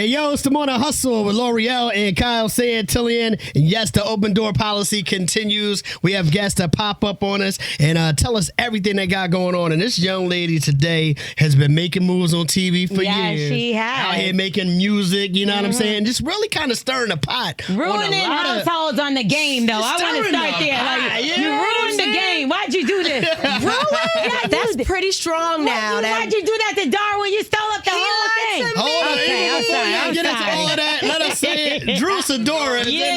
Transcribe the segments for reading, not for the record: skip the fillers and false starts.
Hey, yo, it's the Morning Hustle with L'Oreal and Kyle Santillian. And yes, the open door policy continues. We have guests that pop up on us and tell us everything they got going on. And this young lady today has been making moves on TV for years. Yeah, she has. Out here making music, you know what I'm saying? Just really kind of stirring the pot. Ruining households on the game, though. I want to start there. Like, you ruined the game. Why'd you do this? Ruined? That's pretty strong now. Why'd you do that to Darwin? You stole up the whole thing. Hold on. Okay, I'm sorry. I'm Get into sorry. all of that. Let us say it. Drew Sidora. Is in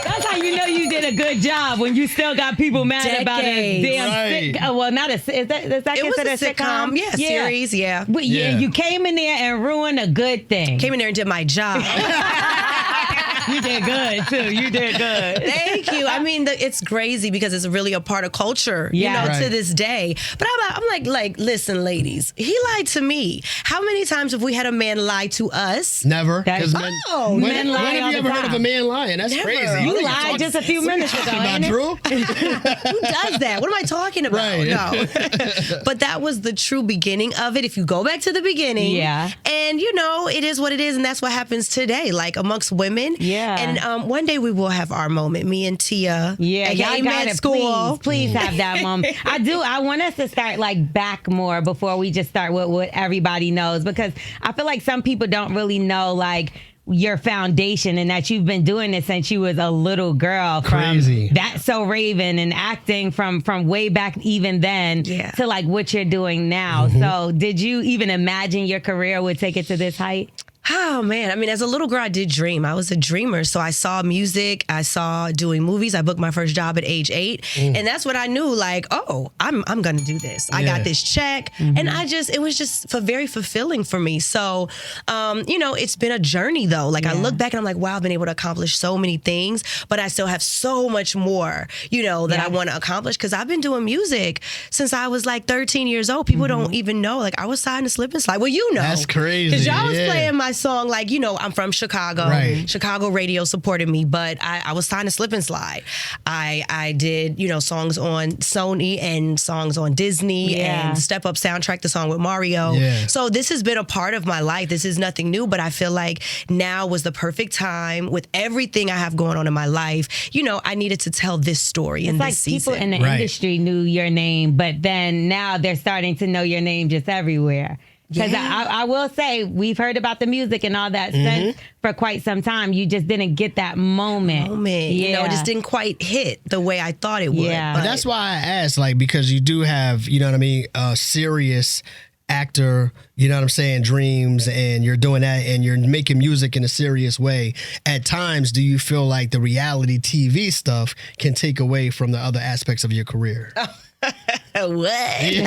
That's how you know you did a good job when you still got people mad about a damn well, not a is that it was a sitcom? Yeah, series, yeah. But you came in there and ruined a good thing. Came in there and did my job. You did good, too. You did good. Thank you. I mean, it's crazy because it's really a part of culture, to this day. But I'm like, listen, ladies, he lied to me. How many times have we had a man lie to us? Never. Men When lie have you ever heard of a man lying? That's Never. crazy. You lied just a few minutes ago. About Drew? Who does that? What am I talking about? Right. No. But that was the true beginning of it. If you go back to the beginning. Yeah. And, it is what it is. And that's what happens today, like amongst women. Yeah. And one day we will have our moment, me and Tia. Yeah, y'all got it. School. Please have that moment. I want us to start back more before we just start with what everybody knows, because I feel like some people don't really know your foundation and that you've been doing this since you was a little girl. Crazy. From That's So Raven and acting from way back even then to what you're doing now. So did you even imagine your career would take it to this height? Oh, man. I mean, as a little girl, I did dream. I was a dreamer. So I saw music. I saw doing movies. I booked my first job at age 8. And that's what I knew, I'm going to do this. I got this check. And it was just very fulfilling for me. So, it's been a journey, though. I look back and I'm like, wow, I've been able to accomplish so many things. But I still have so much more, that I want to accomplish. Because I've been doing music since I was 13 years old. People don't even know. I was signed to Slip and Slide. Well, That's crazy. Because y'all was playing my song, I'm from Chicago. Right. Chicago radio supported me, but I was signed to Slip and Slide. I did, songs on Sony and songs on Disney and Step Up soundtrack, the song with Mario. Yeah. So this has been a part of my life. This is nothing new, but I feel like now was the perfect time with everything I have going on in my life. I needed to tell this story in this season. People in the industry knew your name, but then now they're starting to know your name just everywhere. Because I will say, we've heard about the music and all that since for quite some time. You just didn't get that moment. It just didn't quite hit the way I thought it would. Yeah. But that's why I asked, because you do have, a serious actor, dreams, and you're doing that and you're making music in a serious way. At times, do you feel like the reality TV stuff can take away from the other aspects of your career? What? I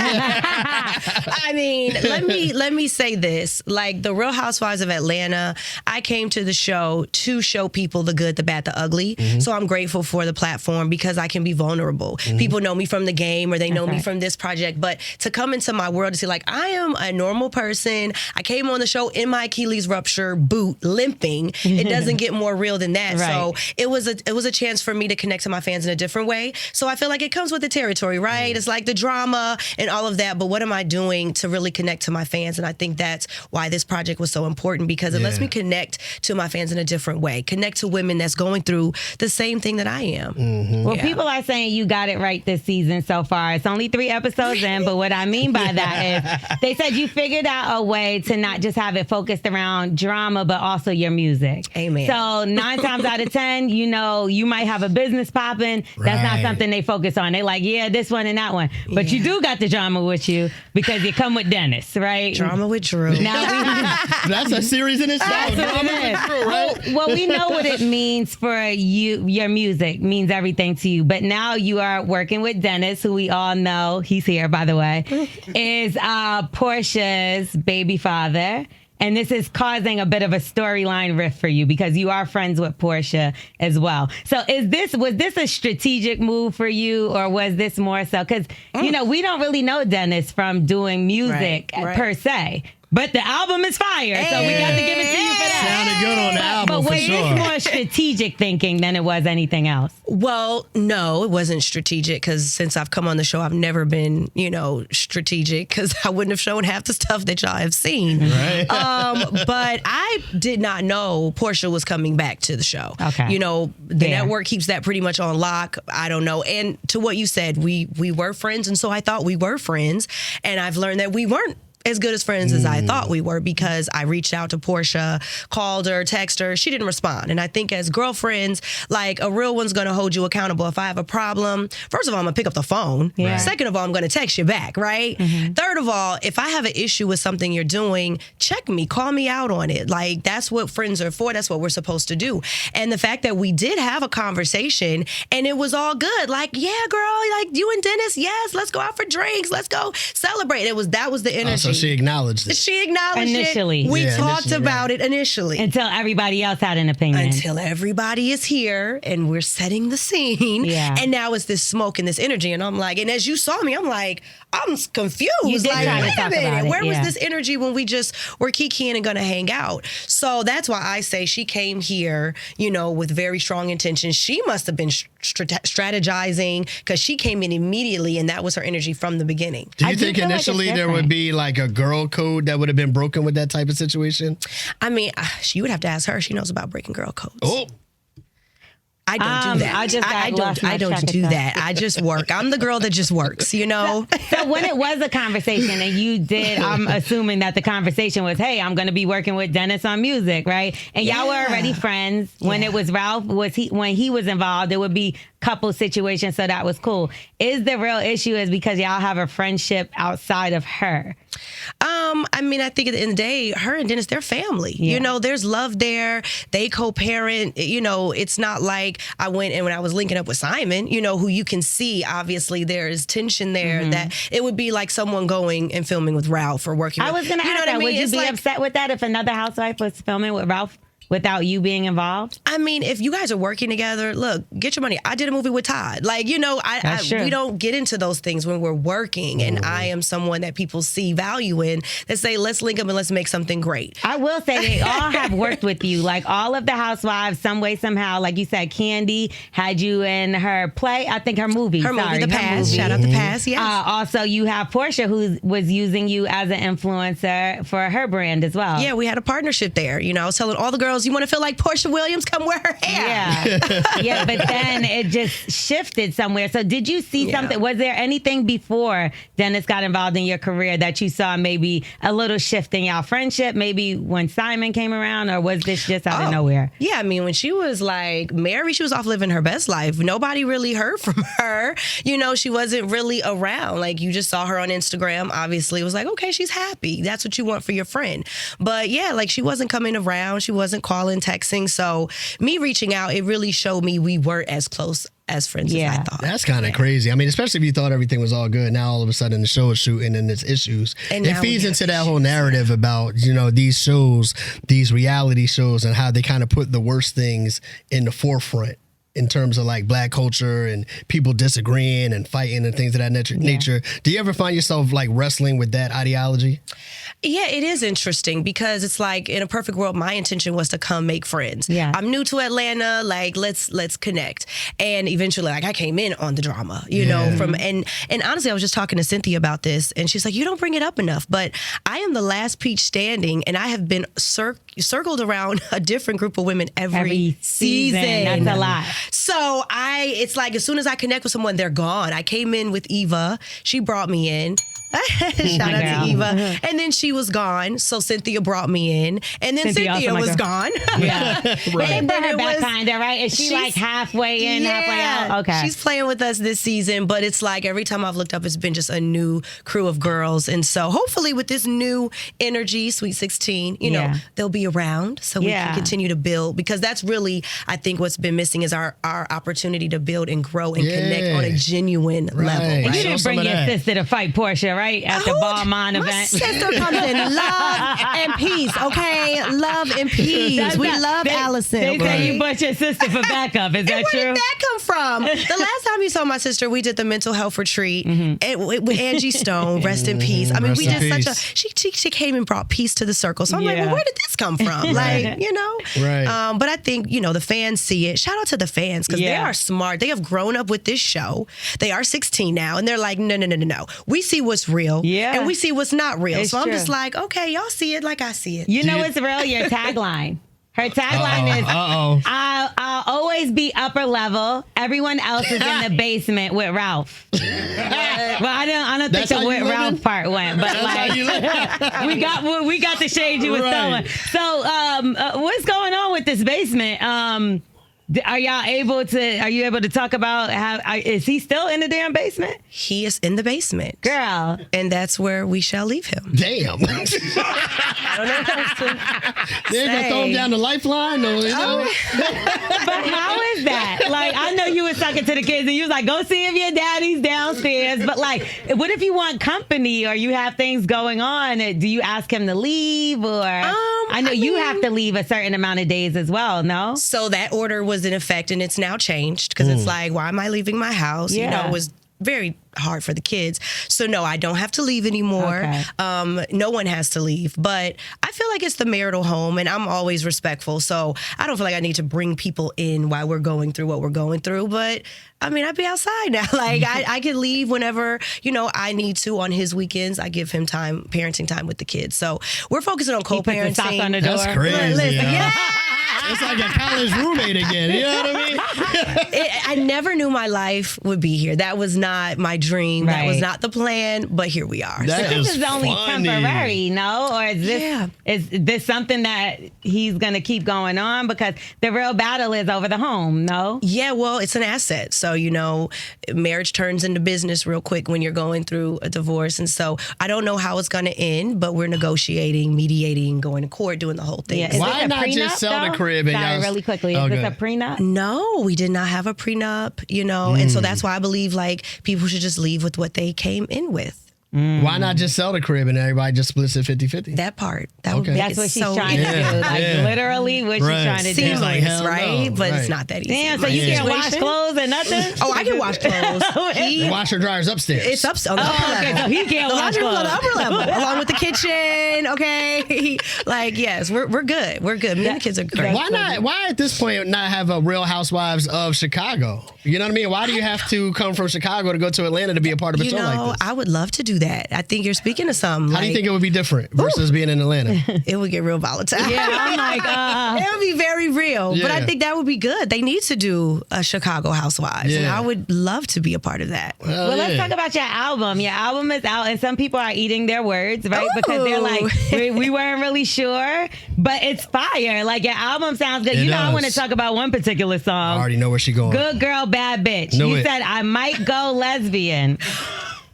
mean, let me say this. The Real Housewives of Atlanta, I came to the show to show people the good, the bad, the ugly. So I'm grateful for the platform because I can be vulnerable. People know me from the game or they know me from this project. But to come into my world and say, I am a normal person. I came on the show in my Achilles rupture boot, limping. It doesn't get more real than that. Right. So it was a chance for me to connect to my fans in a different way. So I feel like it comes with the territory, right? It's like the drama and all of that, but what am I doing to really connect to my fans? And I think that's why this project was so important, because it lets me connect to my fans in a different way, connect to women that's going through the same thing that I am. Well, people are saying you got it right this season so far. It's only 3 episodes in, but what I mean by that is they said you figured out a way to not just have it focused around drama, but also your music. Amen. So 9 times out of 10, you might have a business popping. That's not something they focus on. They like, this one and that one. But you do got the drama with you because you come with Dennis, right? Drama with Drew. Now That's a series in itself. That's what Drama it with is. Drew, right? Well, we know what it means for you. Your music means everything to you. But now you are working with Dennis, who we all know, he's here, by the way, is Porsha's baby father. And this is causing a bit of a storyline rift for you because you are friends with Porsha as well. So was this a strategic move for you, or was this more so? Because, we don't really know Dennis from doing music per se. But the album is fire, so we got to give it to you for that. sounded good on the album But for was sure. this more strategic thinking than it was anything else? Well, no, it wasn't strategic because since I've come on the show, I've never been, strategic because I wouldn't have shown half the stuff that y'all have seen. Right. But I did not know Porsha was coming back to the show. Okay. The network keeps that pretty much on lock. I don't know. And to what you said, we were friends, and so I thought we were friends, and I've learned that we weren't as good as friends as I thought we were because I reached out to Porsha, called her, texted her. She didn't respond. And I think as girlfriends, like a real one's going to hold you accountable. If I have a problem, first of all, I'm going to pick up the phone. Yeah. Right. Second of all, I'm going to text you back, right? Mm-hmm. Third of all, if I have an issue with something you're doing, check me, call me out on it. Like that's what friends are for. That's what we're supposed to do. And the fact that we did have a conversation and it was all good. Like, yeah, girl, like you and Dennis, yes, let's go out for drinks. Let's go celebrate. That was the energy. So she acknowledged it. She acknowledged initially. it. We talked about it initially. Until everybody else had an opinion. Until everybody is here and we're setting the scene. Yeah. And now it's this smoke and this energy. And I'm like, and as you saw me, I'm like, I'm confused. You did like, try to wait a talk minute. about it, Where was yeah. this energy when we just were kikiing and gonna hang out? So that's why I say she came here, with very strong intentions. She must have been strategizing because she came in immediately and that was her energy from the beginning. Do I you do think feel like it's initially there different. would be like a girl code that would have been broken with that type of situation? I mean, you would have to ask her. She knows about breaking girl codes. Oh. I don't do that. I don't do that. I just work. I'm the girl that just works, So when it was a conversation and you did, I'm assuming that the conversation was, hey, I'm going to be working with Dennis on music, right? And y'all were already friends. When it was Ralph, when he was involved, there would be couple situations, so that was cool. Is the real issue is because y'all have a friendship outside of her? I mean, I think at the end of the day, her and Dennis, they're family. Yeah. There's love there. They co-parent. It's not like I went and when I was linking up with Simon, who you can see, obviously there's tension there that it would be like someone going and filming with Ralph or working with. I was going to ask that. Would you be upset with that if another housewife was filming with Ralph without you being involved? I mean, if you guys are working together, look, get your money. I did a movie with Todd. We don't get into those things when we're working. And I am someone that people see value in that say, let's link up and let's make something great. I will say they all have worked with you. Like all of the housewives, some way, somehow. Like you said, Candy had you in her play. I think her movie. Her movie, The Past. Shout out The Past, yes. Also, you have Porsha, who was using you as an influencer for her brand as well. Yeah, we had a partnership there. I was telling all the girls, you want to feel like Porsha Williams? Come wear her hair. Yeah. But then it just shifted somewhere. So did you see something? Was there anything before Dennis got involved in your career that you saw maybe a little shift in y'all friendship? Maybe when Simon came around, or was this just out of nowhere? Yeah, I mean, when she was like married, she was off living her best life. Nobody really heard from her. She wasn't really around. Like you just saw her on Instagram. Obviously, it was like, okay, she's happy. That's what you want for your friend. But yeah, like she wasn't coming around. She wasn't calling, texting. So me reaching out, it really showed me we weren't as close as friends as I thought. That's kind of crazy. I mean, especially if you thought everything was all good. Now all of a sudden the show is shooting and there's issues. And it feeds into that whole narrative about, these shows, these reality shows, and how they kind of put the worst things in the forefront in terms of like black culture and people disagreeing and fighting and things of that nature. Do you ever find yourself like wrestling with that ideology? Yeah, it is interesting because it's like in a perfect world, my intention was to come make friends. Yeah. I'm new to Atlanta, like let's connect. And eventually, like I came in on the drama, and honestly, I was just talking to Cynthia about this and she's like, you don't bring it up enough, but I am the last peach standing and I have been circled around a different group of women every season. That's a lot. So it's like as soon as I connect with someone, they're gone. I came in with Eva. She brought me in. Shout out to Eva. And then she was gone. So Cynthia brought me in. And then Cynthia was gone. Yeah. Right. And then her back kind of, right? Is she like halfway in, halfway out? Okay. She's playing with us this season, but it's like every time I've looked up, it's been just a new crew of girls. And so hopefully with this new energy, Sweet 16, they'll be around so we can continue to build, because that's really, I think what's been missing is our opportunity to build and grow and connect on a genuine level. And Right? you didn't bring your sister to fight Porsha, right? At the Balmain event. My sister comes in love and peace, okay? Love and peace. We love Allison. They say you brought your sister for backup. Is that true? Where did that come from? The last time you saw my sister, we did the mental health retreat with Angie Stone. Rest in peace. I mean, Rest we in did peace. she came and brought peace to the circle. So I'm like, well, where did this come from? Like, you know? Right. But I think, you know, the fans see it. Shout out to the fans because they are smart. They have grown up with this show. They are 16 now, and they're like, no. We see what's real, and we see what's not real. It's so I'm true. just like, okay, y'all see it like I see it. You know what's real? Your tagline. Her tagline is, I'll always be upper level. Everyone else is in the basement with Ralph. Well, I don't think the with Ralph part went, but like we got the shade you was throwing. So what's going on with this basement? Are you able to talk about is he still in the damn basement? He is in the basement. Girl. And that's where we shall leave him. Damn. I don't know what to They're going to throw him down the lifeline? Or, you know? But how is that? Like, I know you was talking to the kids and you was like, go see if your daddy's downstairs. But like, what if you want company or you have things going on? Do you ask him to leave or? I know you have to leave a certain amount of days as well, no? So that order was in effect and it's now changed because it's like, why am I leaving my house? Yeah. You know, it was very hard for the kids. So no, I don't have to leave anymore. Okay. No one has to leave, but I feel like it's the marital home and I'm always respectful. So I don't feel like I need to bring people in while we're going through what we're going through. But I mean, I'd be outside now. Like I could leave whenever, you know, I need to on his weekends. I give him time, parenting time with the kids. So we're focusing on co-parenting. He puts a sock on the door. That's crazy. Listen, It's like a college roommate again. You know what I mean? I never knew my life would be here. That was not my dream. Right. That was not the plan. But here we are. That This is only funny. temporary, no? Or is this something that he's going to keep going on? Because the real battle is over the home, no? Yeah, well, it's an asset. So, you know, marriage turns into business real quick when you're going through a divorce. And so I don't know how it's going to end, but we're negotiating, mediating, going to court, doing the whole thing. Yeah. Is Why this a not prenup, just sell the though? crib and Sorry, y'all- really quickly. Is Oh, this go a ahead. prenup? No, we did not have a prenup, you know, and so that's why I believe like people should just leave with what they came in with. Why not just sell the crib and everybody just splits it 50-50? That part. That would Okay. make That's it what she's so trying to do. Yeah, Like yeah. literally what she's Right. trying to do. seamless, like, hell no. right? But Right. it's not that easy. Damn, so My you can't wash situation- clothes and nothing? Oh, I can wash clothes. The washer dryer's upstairs. It's up on the upper okay, level. so he can't The wash laundry room on clothes. the upper level, along with the kitchen. Okay, like yes, we're good. We're good. Me and the kids are great. Why not? Why at this point not have a Real Housewives of Chicago? You know what I mean? Why do you have to come from Chicago to go to Atlanta to be a part of a You show know, like this? I would love to do that. I think you're speaking to something. How do you think it would be different versus being in Atlanta? it would get real volatile? Yeah, I'm like, it would be very real. But I Yeah. think that would be good. They need to do a Chicago Housewives, and Yeah. I would love to be a part of that. well, let's talk about your album. Your album is out, and some people are eating their words, right? Because they're like, we weren't really sure, but it's fire. Like, your album sounds good. It You know, I does. want to talk about one particular I song. already know where she's going. Good Girl, Bad Bitch. Knew You it. said, I might go lesbian.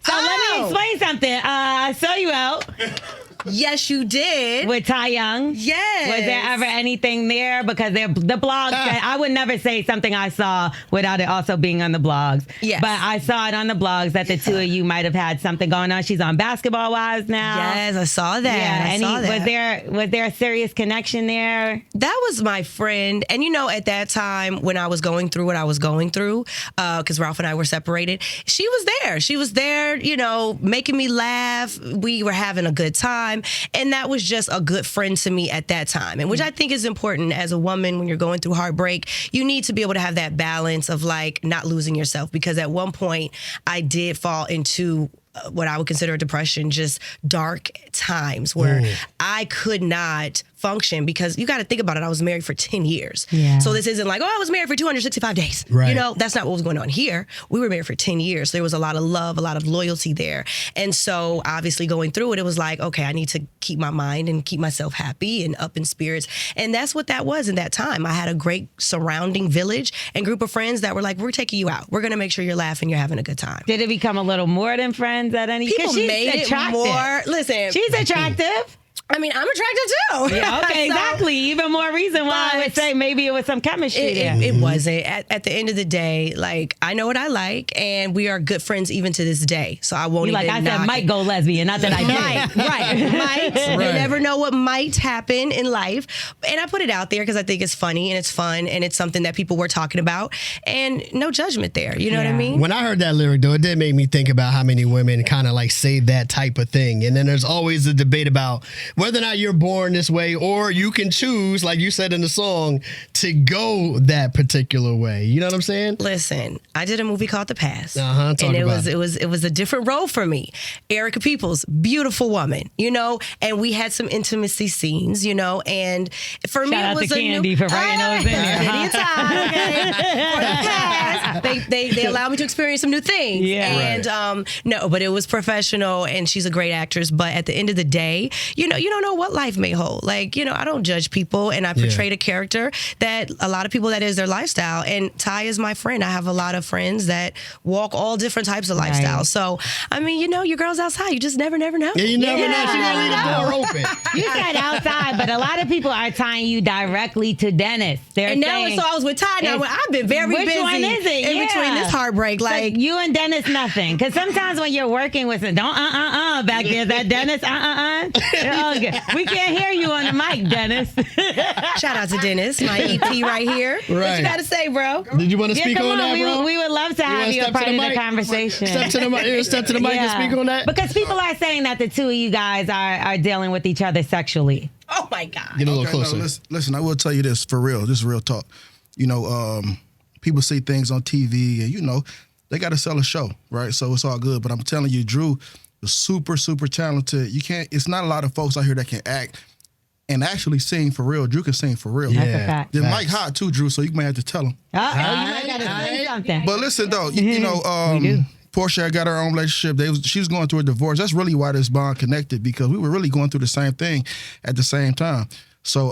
So let me explain something. I saw you out Yes, you did. with Ty Young. Yes. Was there ever anything there? Because the blogs said, I would never say something I saw without it also being on the blogs. Yes. But I saw it on the blogs that the two of you might have had something going on. She's on Basketball Wives now. Yes, I saw that. Yeah, I saw that. was there a serious connection there? That was my friend. And you know, at that time when I was going through what I was going through, because Ralph and I were separated, she was there. She was there, you know, making me laugh. We were having a good time. And that was just a good friend to me at that time. And which I think is important as a woman when you're going through heartbreak. You need to be able to have that balance of like not losing yourself. Because at one point I did fall into what I would consider a depression, just dark times where I could not function because you got to think about it. I was married for 10 years. Yeah. So this isn't like, oh, I was married for 265 days. Right. You know, that's not what was going on here. We were married for 10 years. There was a lot of love, a lot of loyalty there. And so obviously going through it, it was like, okay, I need to keep my mind and keep myself happy and up in spirits. And that's what that was in that time. I had a great surrounding village and group of friends that were like, we're taking you out. We're going to make sure you're laughing, you're having a good time. Did it become a little more than friends at any? 'cause People she's made attractive. it more. Listen, She's attractive. I mean, I'm attractive too. Yeah, okay, So- exactly. Even more reason why I would But say maybe it was some chemistry there. It wasn't. At the end of the day, like, I know what I like, and we are good friends even to this day. So I won't You even like I said, knock might it. go lesbian, not that I did. Might, right. Might. Right. You never know what might happen in life. And I put it out there because I think it's funny and it's fun and it's something that people were talking about. And no judgment there. You know what I Yeah. mean? When I heard that lyric, though, it did make me think about how many women kind of like say that type of thing. And then there's always a debate about, whether or not you're born this way, or you can choose, like you said in the song, to go that particular way. You know what I'm saying? Listen, I did a movie called The Past, and it was a different role for me. Erica Peoples, beautiful woman, you know, and we had some intimacy scenes, you know, and for me it was to Candy for writing those in there. For The Past, they allowed me to experience some new things, and no, but it was professional, and she's a great actress. But at the end of the day, you know, you don't know what life may hold. Like, you know, I don't judge people, and I portrayed a character that a lot of people, that is their lifestyle. And Ty is my friend. I have a lot of friends that walk all different types of lifestyles. So, I mean, you know, your girl's outside. You just never know. Yeah, you never know. She's gonna leave the door open. You said outside, but a lot of people are tying you directly to Dennis. And now so I was with Ty. Now I've been very busy. Which one is it? In between this heartbreak, like you and Dennis, nothing. Because sometimes when you're working with some, don't back there, that Dennis, we can't hear you on the mic, Dennis. Shout out to Dennis, my EP right here. Right. What you got to say, bro? Did you want to speak on that, bro? We would love to have you a part of the conversation. Step to the mic and speak on that. Because people are saying that the two of you guys are dealing with each other sexually. Oh my God. Get a little closer. No, listen, I will tell you this for real. This is real talk. You know, people see things on TV, and you know, they got to sell a show, right? So it's all good. But I'm telling you, Drew is super, super talented. It's not a lot of folks out here that can act and actually sing for real. Drew can sing for real. That's a fact. Then Mike hot too, Drew, so you may have to tell him. You might got to say something. But listen though, you know, Porsha got her own relationship. She was going through a divorce. That's really why this bond connected, because we were really going through the same thing at the same time. So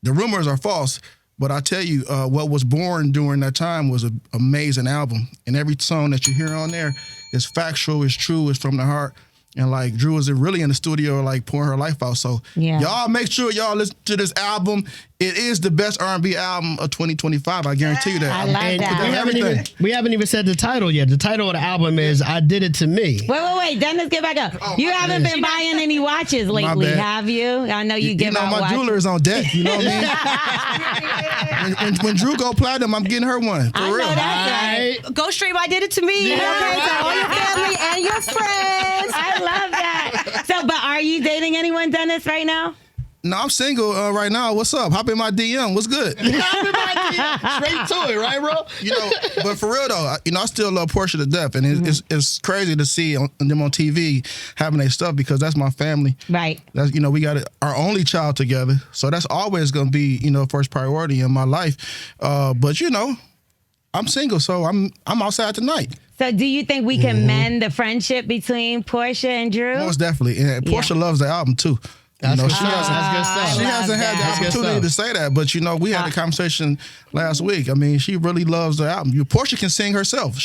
the rumors are false, but I tell you, what was born during that time was an amazing album. And every song that you hear on there is factual, is true, is from the heart. And like Drew was really in the studio, like pouring her life out. So y'all make sure y'all listen to this album. It is the best R&B album of 2025. I guarantee you that. I love that. We haven't even said the title yet. The title of the album is "I Did It to Me." Wait. Dennis, get back up. You haven't been buying any watches lately, have you? I know you give out watches. My jeweler is on deck. You know what I mean? when Drew go platinum, I'm getting her one. For real. Know that's right. Go stream "I Did It to Me." Okay, to all your family and your friends. I love that. So, but are you dating anyone, Dennis, right now? No, I'm single right now. What's up? Hop in my DM. What's good? Hop in my DM. Straight to it, right, bro? You know, but for real though, you know, I still love Porsha to death, and it's crazy to see them on TV having their stuff, because that's my family. Right. That's, you know, we got our only child together, so that's always gonna be, you know, first priority in my life. But you know, I'm single, so I'm outside tonight. So do you think we can mend the friendship between Porsha and Drew? Most definitely, and Porsha loves the album too. That's you know, good stuff. She hasn't had the opportunity to say that, but you know, we had a conversation last week. I mean, she really loves the album. Porsha can sing herself.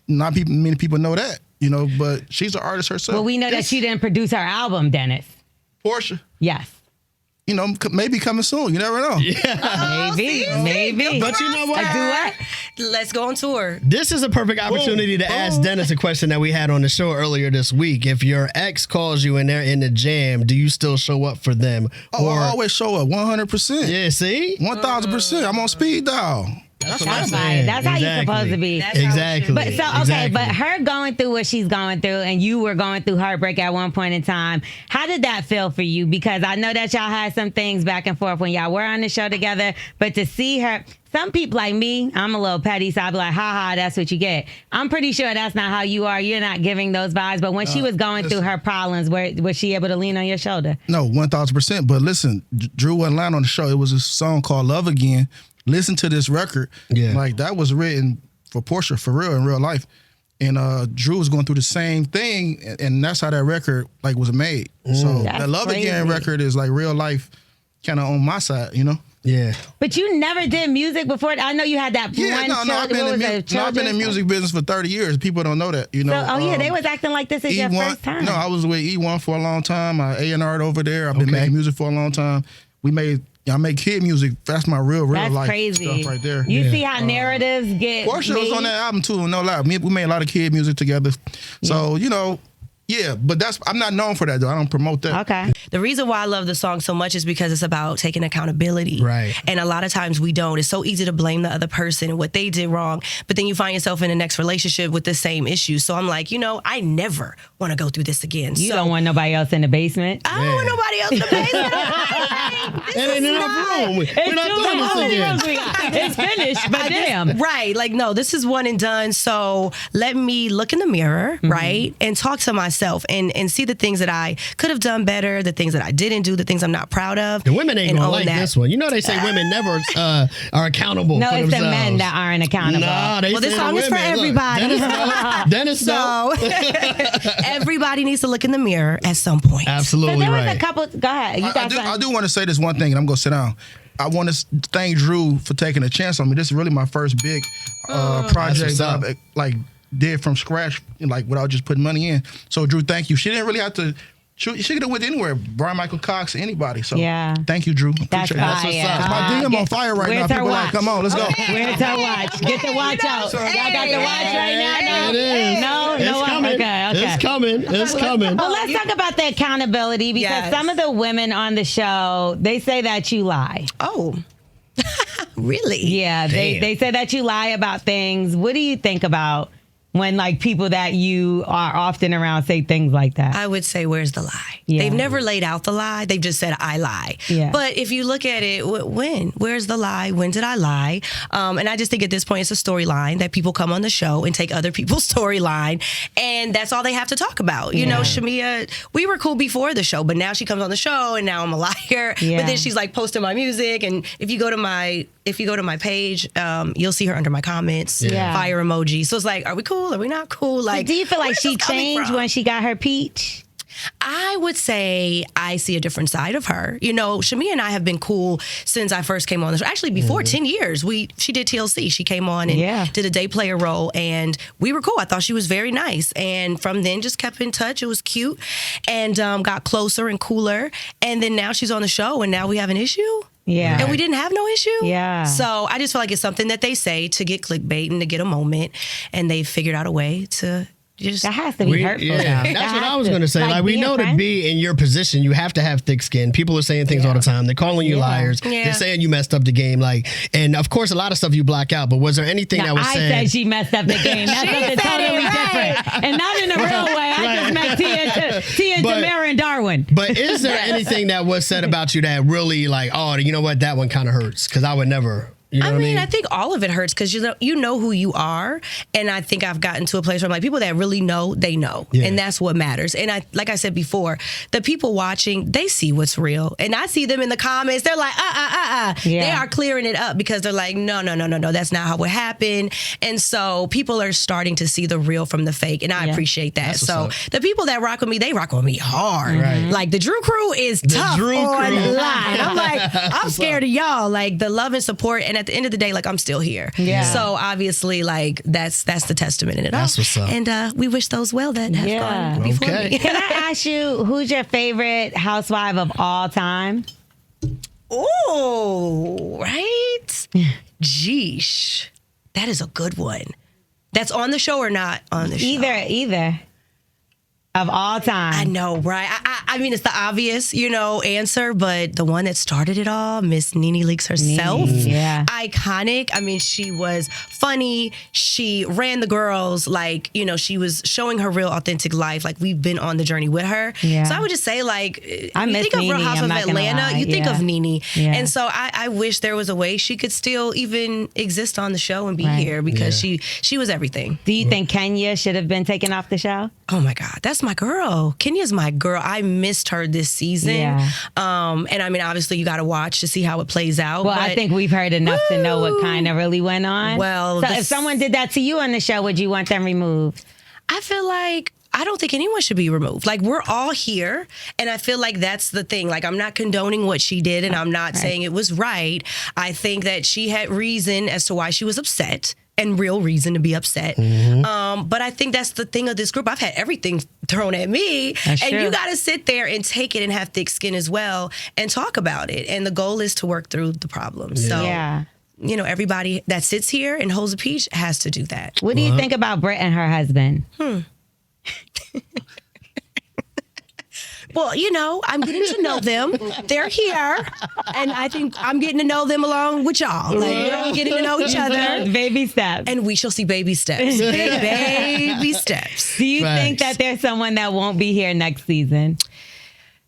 Not many people know that, you know, but she's an artist herself. Well, we know that she didn't produce her album, Dennis. Porsha. Yes. You know, maybe coming soon. You never know. Yeah. Maybe. But you know what? Do what? Let's go on tour. This is a perfect opportunity to ask Dennis a question that we had on the show earlier this week. If your ex calls you and they're in the jam, do you still show up for them? Oh, I always show up 100%. Yeah, see? 1,000%. I'm on speed dial. That's what I'm saying. That's how you're supposed to be. Exactly. But but her going through what she's going through, and you were going through heartbreak at one point in time. How did that feel for you? Because I know that y'all had some things back and forth when y'all were on the show together, but to see her, some people like me, I'm a little petty, so I'd be like, ha, that's what you get. I'm pretty sure that's not how you are. You're not giving those vibes. But when she was going through her problems, was she able to lean on your shoulder? No, 1,000%. But listen, Drew wasn't lying on the show. It was a song called Love Again. Listen to this record. Yeah. Like, that was written for Porsha, for real, in real life. And Drew was going through the same thing, and that's how that record like was made. So that Love Again record is like real life, kind of on my side, you know? Yeah. But you never did music before. I know you had that I've been in music business for 30 years. People don't know that, you know. So, they was acting like this is your first time. No, I was with E1 for a long time. I A&R'd over there. I've been making music for a long time. I make kid music. That's my real life stuff right there. You see how narratives get Porsha was on that album too, no lie. We made a lot of kid music together. So, you know, Yeah, but I'm not known for that though. I don't promote that. Okay. The reason why I love the song so much is because it's about taking accountability. Right. And a lot of times we don't. It's so easy to blame the other person and what they did wrong, but then you find yourself in the next relationship with the same issue. So I'm like, I never want to go through this again. You don't want nobody else in the basement? I don't want nobody else in the basement. It ain't enough room. We're not doing this again. It's finished, but damn. Right. Like, no, this is one and done. So let me look in the mirror, right? And talk to myself and see the things that I could have done better, the things that I didn't do, the things I'm not proud of. The women ain't and gonna own like that. this one. You know they say women never are accountable No, for it's themselves. the men that aren't accountable. Nah, they Well, this say song the is for women. Look, everybody. Dennis know. So everybody needs to look in the mirror at some point. So Absolutely there was right. a couple. Go ahead. You got I do want to say this one thing, and I'm going to sit down. I want to thank Drew for taking a chance on me. This is really my first big project That's what's up. that I did from scratch, without just putting money in. So Drew, thank you. She didn't really have to. She could have went anywhere. Brian Michael Cox, anybody. So Yeah. thank you, Drew. That's Appreciate fire. it. It's my DM on fire right now. Where's her People like, watch? come on, let's go. Where's her watch? Get the watch out. Y'all got the watch right now? It is. No, It's no. coming. Okay. It's coming. It's coming. Well, let's talk about the accountability because Yes. some of the women on the show, they say that you lie. Oh, really? Yeah, they say that you lie about things. What do you think about when people that you are often around say things like that? I would say, where's the lie? Yeah. They've never laid out the lie. They've just said, I lie. Yeah. But if you look at it, when? Where's the lie? When did I lie? And I just think at this point, it's a storyline that people come on the show and take other people's storyline. And that's all they have to talk about. You know, Shamia, we were cool before the show, but now she comes on the show and now I'm a liar. Yeah. But then she's posting my music. And if you go to my page, you'll see her under my comments, Yeah. fire emoji. So it's are we cool? Are we not cool? Do you feel like where's she this coming changed from? when she got her peach? I would say I see a different side of her. Shamia and I have been cool since I first came on the show. Actually, before 10 years, she did TLC. She came on and did a day player role, and we were cool. I thought she was very nice. And from then, just kept in touch. It was cute and got closer and cooler. And then now she's on the show, and now we have an issue. Yeah. And we didn't have no issue. Yeah. So I just feel like it's something that they say to get clickbait and to get a moment, and they've figured out a way to just. That has to be hurtful. though. That's what I was going to say. We being know to friends? be in your position, you have to have thick skin. People are saying things all the time. They're calling you liars. Yeah. They're saying you messed up the game. And of course, a lot of stuff you block out. But was there anything Now, that was I said? said she messed up the game. That's something totally different. And not in a real way. I just met Tia, But- Tamara, and Darwin. But is there anything that was said about you that really you know what, that one kind of hurts? Because I would never. You know I what mean, I I mean? think all of it hurts because you know who you are, and I think I've gotten to a place where I'm like, people that really know, they know, Yeah. and that's what matters. And like I said before, the people watching, they see what's real, and I see them in the comments. They're like, Yeah. They are clearing it up because they're like, no, that's not how it happened. And so people are starting to see the real from the fake, and I appreciate that. That's what's So up. the people that rock with me, they rock with me hard. Right. Like the Drew crew is tough Drew crew. online. I'm like, I'm scared of y'all. Like the love and support, and at the end of the day, I'm still here. Yeah. So obviously, that's the testament in it That's all. what's up. And we wish those well that have Yeah. gone before Okay. me. Can I ask you, who's your favorite housewife of all time? Oh, right? Jeesh. That is a good one. That's on the show or not on the show? Either. Of all time. I know, right? I mean, it's the obvious, answer, but the one that started it all, Miss Nene Leakes herself. yeah. Iconic. I mean, she was funny. She ran the girls she was showing her real authentic life. We've been on the journey with her. Yeah. So I would just say, I you miss think of Real Nene, Housewives I'm of not gonna Atlanta, lie. you think of Nene. Yeah. And so I wish there was a way she could still even exist on the show and be Right. here because she was everything. Do you think Kenya should have been taken off the show? Oh my God, that's my girl. Kenya's my girl. I missed her this season. Yeah. And I mean, obviously, you got to watch to see how it plays out. Well, but I think we've heard enough to know what kind of really went on. Well, so if someone did that to you on the show, would you want them removed? I feel like I don't think anyone should be removed. We're all here, and I feel like that's the thing. I'm not condoning what she did, and I'm not saying it was right. I think that she had reason as to why she was upset. And real reason to be upset. But I think that's the thing of this group. I've had everything thrown at me. That's and true. you got to sit there and take it and have thick skin as well and talk about it. And the goal is to work through the problem. So, Yeah. everybody that sits here and holds a peach has to do that. What do you think about Britt and her husband? Well, you know, I'm getting to know them. They're here, and I think I'm getting to know them along with y'all. Like, you know, getting to know each other. Baby steps. And we shall see baby steps. Baby steps. Do you think that there's someone that won't be here next season?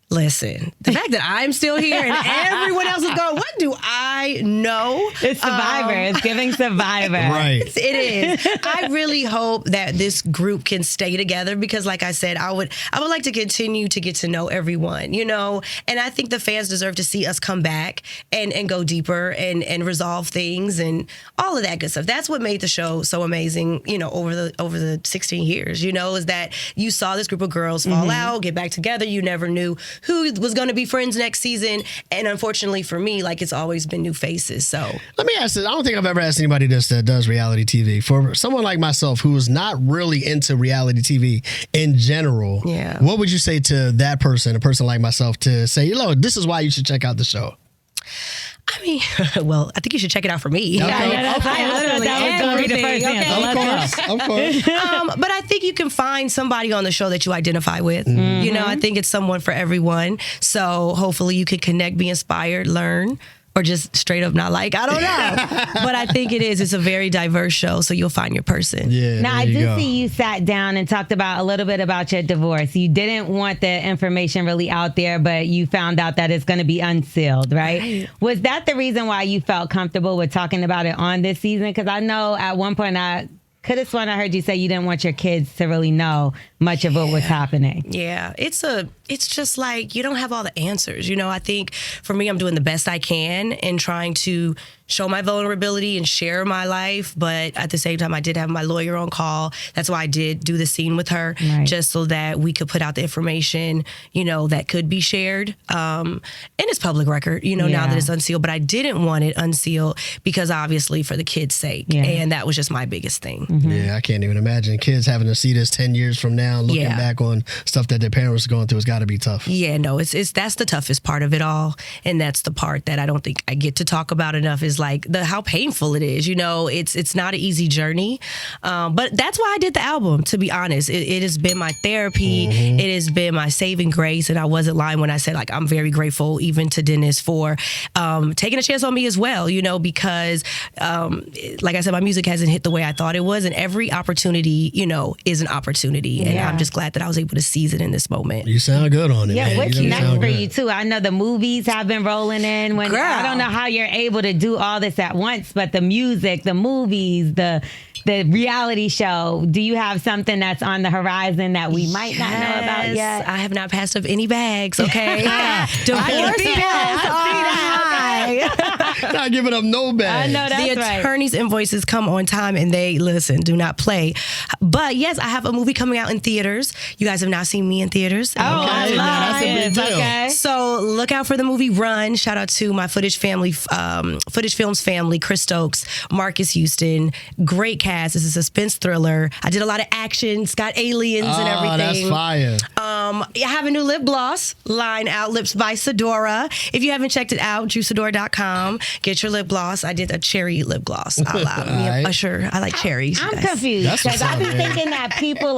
Listen, the fact that I'm still here and everyone else is going, what do I know? It's Survivor. It's giving Survivor. Right. It is. I really hope that this group can stay together because, like I said, I would like to continue to get to know everyone, you know, and I think the fans deserve to see us come back and go deeper and resolve things and all of that good stuff. That's what made the show so amazing, you know, over the 16 years, you know, is that you saw this group of girls fall out, get back together. You never knew who was going to be friends next season. And unfortunately for me, like, it's always been new faces. So let me ask this. I don't think I've ever asked anybody this that does reality TV. For someone like myself who is not really into reality TV in general, what would you say to that person, a person like myself, to say, look, this is why you should check out the show? I mean, well, I think you should check it out for me. Okay. Of course. But I think you can find somebody on the show that you identify with. You know, I think it's someone for everyone. So hopefully you can connect, be inspired, learn, or just straight up not like. I don't know. But I think it is. It's a very diverse show, so you'll find your person. Yeah. Now, I do see you sat down and talked about a little bit about your divorce. You didn't want the information really out there, but you found out that it's going to be unsealed, right? Was that the reason why you felt comfortable with talking about it on this season? Because I know at one point I could have sworn I heard you say you didn't want your kids to really know much of what was happening. Yeah, it's just like you don't have all the answers. You know, I think for me, I'm doing the best I can and trying to show my vulnerability and share my life. But at the same time, I did have my lawyer on call. That's why I did do the scene with her, just so that we could put out the information, you know, that could be shared. And it's public record, you know, now that it's unsealed. But I didn't want it unsealed because obviously for the kids' sake. And that was just my biggest thing. Yeah, I can't even imagine kids having to see this 10 years from now, looking back on stuff that their parents were going through. It's got to be tough. Yeah, no, it's that's the toughest part of it all. And that's the part that I don't think I get to talk about enough is like how painful it is. You know, it's not an easy journey. But that's why I did the album, to be honest. It has been my therapy. It has been my saving grace. And I wasn't lying when I said, like, I'm very grateful even to Dennis for taking a chance on me as well, you know, because like I said, my music hasn't hit the way I thought it was. And every opportunity, you know, is an opportunity. And I'm just glad that I was able to seize it in this moment. You sound good on it, man. Yeah, what's next for you, too? I know the movies have been rolling in. Girl. I don't know how you're able to do all this at once, but the music, the movies, the reality show, do you have something that's on the horizon that we might not know about yet? I have not passed up any bags, okay? Not giving up no bags. I know that's the attorney's invoices come on time and they do not play. But yes, I have a movie coming out in theaters. You guys have now seen me in theaters. That's a big deal. Okay. So look out for the movie Run. Shout out to my Footage Films family, Chris Stokes, Marcus Houston. Great cast. It's a suspense thriller. I did a lot of action. It's got aliens and everything. That's fire. I have a new lip gloss line out, Lips by Sidora. If you haven't checked it out, DrewSidora.com. Get your lip gloss. I did a cherry lip gloss. Usher. I like cherries. I'm confused because I've been thinking that people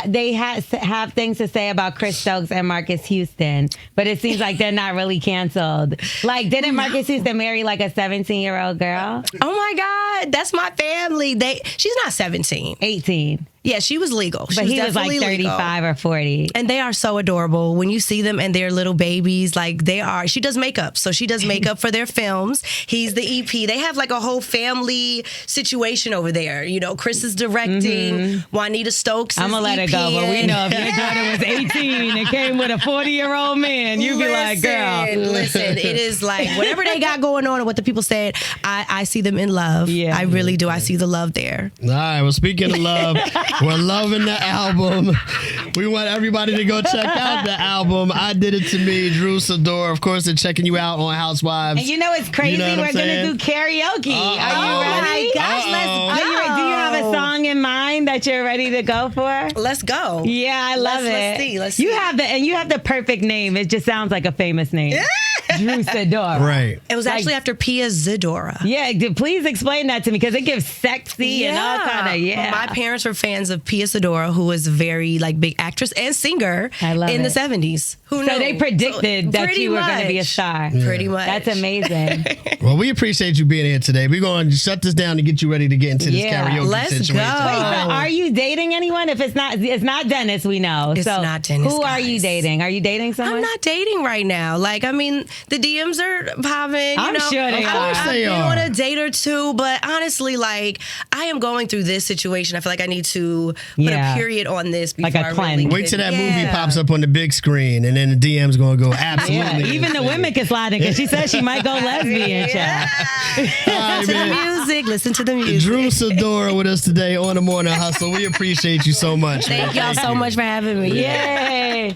they have things to say about Chris Stokes and Marcus Houston, but it seems like they're not really canceled. Like, didn't Marcus Houston marry like a 17-year-old girl? Oh my God, that's my family. She's not 17. 18. Yeah, she was legal. But he was like 35 or 40. And they are so adorable. When you see them and they're little babies, like they are. She does makeup. So she does makeup for their films. He's the EP. They have like a whole family situation over there. You know, Chris is directing. Juanita Stokes I'm going to let it go. But we know if your daughter was 18 and came with a 40-year-old man, you'd be like, girl. Listen, it is like whatever they got going on and what the people said, I see them in love. Yeah. I really do. I see the love there. All right. Well, speaking of love, we're loving the album. We want everybody to go check out the album. I Did It To Me, Drew Sidora. Of course, they're checking you out on Housewives. And you know it's crazy. We're going to do karaoke. Are you ready? My gosh, let's go. Do you have a song in mind that you're ready to go for? Let's go. Yeah, I love it. Let's see. You have the perfect name. It just sounds like a famous name. Drew Sidora. Right. It was actually after Pia Zadora. Yeah, please explain that to me because it gives sexy and all kind of, My parents were fans of Pia Zadora, who was a very big actress and singer in the 70s. Who knew? So they predicted that Pretty you were going to much. be a star. Pretty much. That's amazing. Well, we appreciate you being here today. We're going to shut this down to get you ready to get into this karaoke Let's situation. go. Wait, so are you dating anyone? If it's not Dennis, we know. It's so not Dennis, who are you guys. dating? Are you dating someone? I'm not dating right now. The DMs are popping. I'm sure they are. I've they been are. on a date or two, but honestly, I am going through this situation. I feel like I need to put a period on this before Like a I cleanse. really Wait till that movie pops up on the big screen, and then the DM's going to go absolutely. Yeah, even the women can slide in because she said she might go lesbian, child. Listen to the music. Drew Sidora with us today on The Morning Hustle. We appreciate you so much. Thank y'all so much for having me. Yay.